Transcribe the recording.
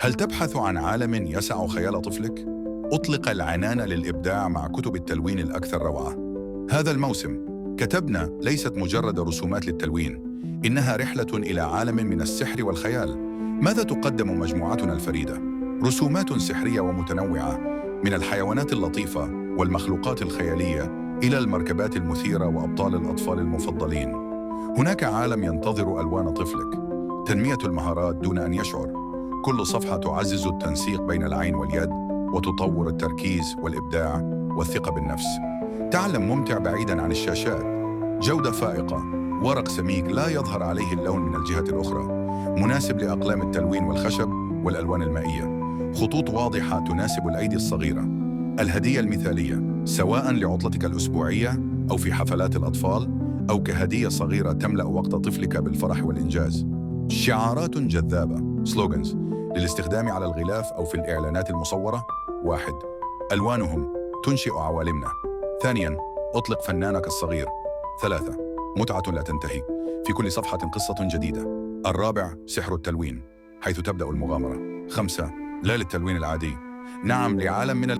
هل تبحث عن عالم يسع خيال طفلك؟ أطلق العنان للإبداع مع كتب التلوين الأكثر روعة. هذا الموسم كتبنا ليست مجرد رسومات للتلوين، إنها رحلة إلى عالم من السحر والخيال. ماذا تقدم مجموعتنا الفريدة؟ رسومات سحرية ومتنوعة، من الحيوانات اللطيفة والمخلوقات الخيالية إلى المركبات المثيرة وأبطال الأطفال المفضلين. هناك عالم ينتظر ألوان طفلك، تنمية المهارات دون أن يشعر. كل صفحة تعزز التنسيق بين العين واليد وتطور التركيز والإبداع والثقة بالنفس. تعلم ممتع بعيداً عن الشاشات، جودة فائقة، ورق سميك لا يظهر عليه اللون من الجهة الأخرى، مناسب لأقلام التلوين والخشب والألوان المائية، خطوط واضحة تناسب الأيدي الصغيرة. الهدية المثالية، سواء لعطلتك الأسبوعية أو في حفلات الأطفال أو كهدية صغيرة تملأ وقت طفلك بالفرح والإنجاز. شعارات جذابة سلوغنز للاستخدام على الغلاف أو في الإعلانات المصورة. 1. ألوانهم تنشئ عوالمنا. 2. أطلق فنانك الصغير. 3. متعة لا تنتهي، في كل صفحة قصة جديدة. 4. سحر التلوين، حيث تبدأ المغامرة. 5. لا للتلوين العادي، نعم لعالم من